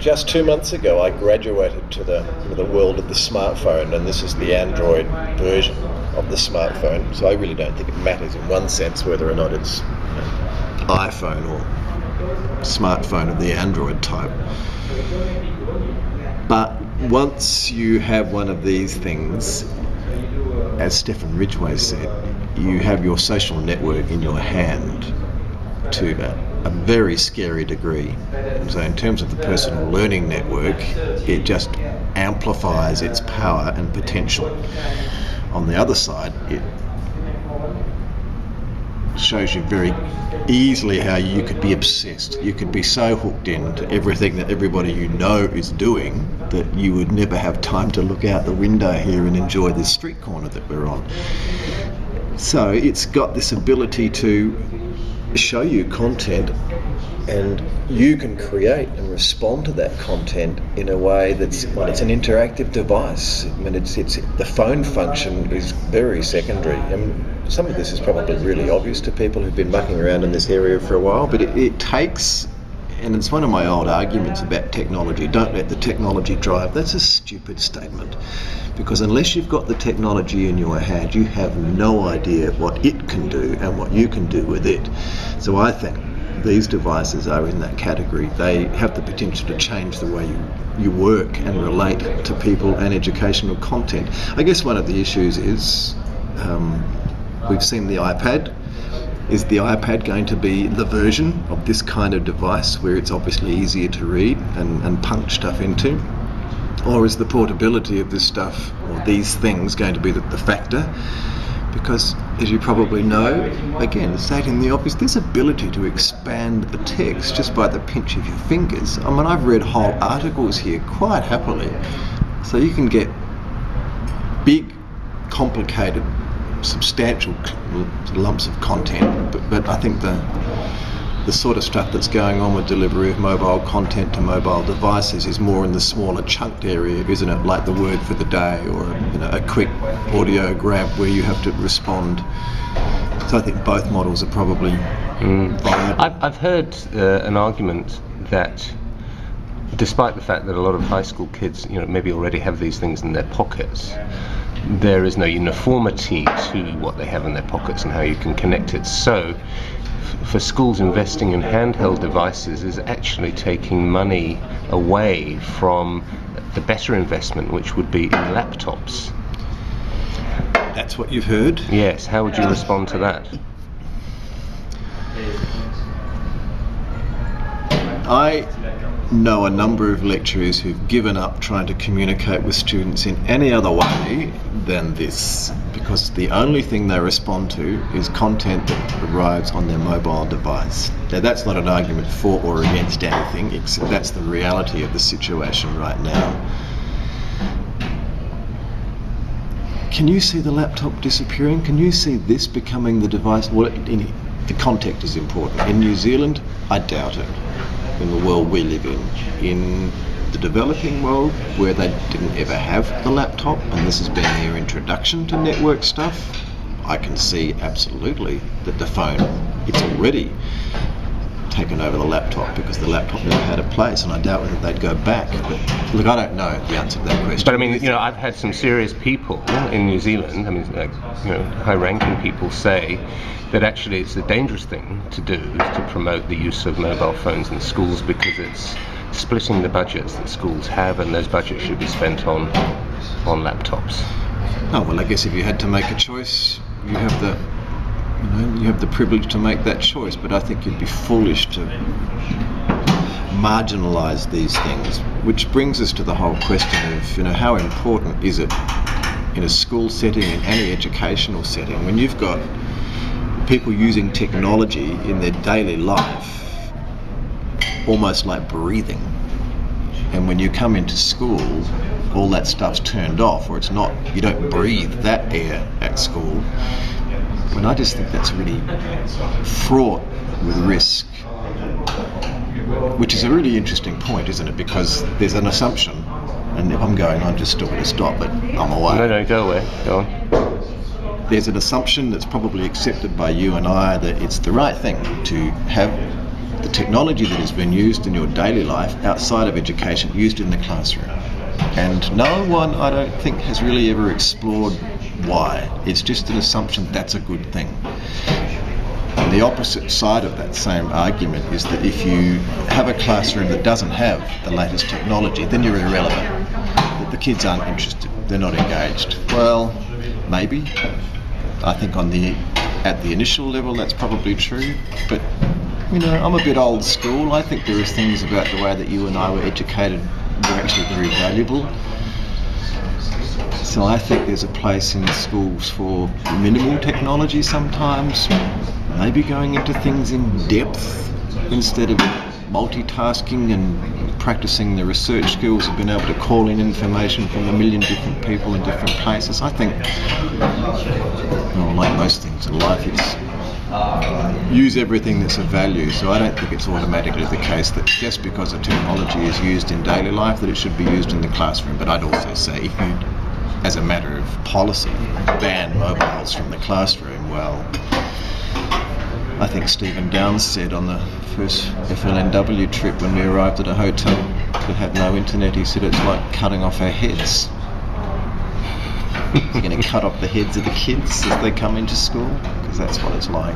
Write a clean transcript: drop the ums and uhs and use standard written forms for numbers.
just 2 months ago, I graduated to the world of the smartphone, and this is the Android version of the smartphone. So I really don't think it matters in one sense whether or not it's iPhone or smartphone of the Android type. But once you have one of these things, as Stephen Ridgway said, you have your social network in your hand to a very scary degree. So in terms of the personal learning network, it just amplifies its power and potential. On the other side, it shows you very easily how you could be obsessed. You could be so hooked into everything that everybody you know is doing that you would never have time to look out the window here and enjoy this street corner that we're on. So it's got this ability to show you content, and you can create and respond to that content in a way that's, well, it's an interactive device. I mean, it's the phone function is very secondary, and some of this is probably really obvious to people who've been mucking around in this area for a while, but it takes, and it's one of my old arguments about technology, don't let the technology drive. That's a stupid statement, because unless you've got the technology in your hand, you have no idea what it can do and what you can do with it. So I think these devices are in that category. They have the potential to change the way you work and relate to people and educational content. I guess one of the issues is, we've seen the iPad. Is the iPad going to be the version of this kind of device where it's obviously easier to read and punch stuff into? Or is the portability of this stuff or these things going to be the factor? Because, as you probably know, again, stating the obvious, this ability to expand the text just by the pinch of your fingers. I mean, I've read whole articles here quite happily. So you can get big, complicated, substantial lumps of content, but I think the sort of stuff that's going on with delivery of mobile content to mobile devices is more in the smaller chunked area, isn't it? Like the word for the day, or a quick audio grab where you have to respond. So I think both models are probably viable. I've heard an argument that despite the fact that a lot of high school kids, maybe already have these things in their pockets, there is no uniformity to what they have in their pockets and how you can connect it. So for schools, investing in handheld devices is actually taking money away from the better investment, which would be in laptops. That's what you've heard? Yes. How would you respond to that? I know a number of lecturers who've given up trying to communicate with students in any other way than this, because the only thing they respond to is content that arrives on their mobile device. Now, that's not an argument for or against anything, except that's the reality of the situation right now. Can you see the laptop disappearing? Can you see this becoming the device? Well, the context is important. In New Zealand, I doubt it. In the world we live in the developing world, where they didn't ever have the laptop, and this has been their introduction to network stuff, I can see absolutely that the phone, it's already taken over the laptop, because the laptop never had a place, and I doubt whether they'd go back. But look, I don't know the answer to that question. But I mean, I've had some serious people in New Zealand, high-ranking people say that actually it's a dangerous thing to do, is to promote the use of mobile phones in schools, because it's splitting the budgets that schools have, and those budgets should be spent on laptops. Oh, well, I guess if you had to make a choice, you have the privilege to make that choice, but I think you'd be foolish to marginalise these things, which brings us to the whole question of, how important is it in a school setting, in any educational setting, when you've got people using technology in their daily life almost like breathing, and when you come into school all that stuff's turned off, or it's not, you don't breathe that air at school. And I just think that's really fraught with risk, which is a really interesting point, isn't it? Because there's an assumption, and if I'm going on, just to stop, but I'm away. No, go away. Go on. There's an assumption that's probably accepted by you and I that it's the right thing to have the technology that has been used in your daily life outside of education used in the classroom. And no one, I don't think, has really ever explored why. It's just an assumption that's a good thing. And the opposite side of that same argument is that if you have a classroom that doesn't have the latest technology, then you're irrelevant. That the kids aren't interested, they're not engaged. Well, maybe. I think at the initial level that's probably true, but I'm a bit old school. I think there are things about the way that you and I were educated that are actually very valuable. So I think there's a place in schools for minimal technology sometimes, maybe going into things in depth instead of multitasking and practicing the research skills of being able to call in information from a million different people in different places. I think, like most things in life, it's use everything that's of value. So I don't think it's automatically the case that just because a technology is used in daily life that it should be used in the classroom. But I'd also say if you, as a matter of policy, ban mobiles from the classroom, well, I think Stephen Downes said on the first FLNW trip when we arrived at a hotel that had no internet, he said it's like cutting off our heads. You're going to cut off the heads of the kids as they come into school, because that's what it's like.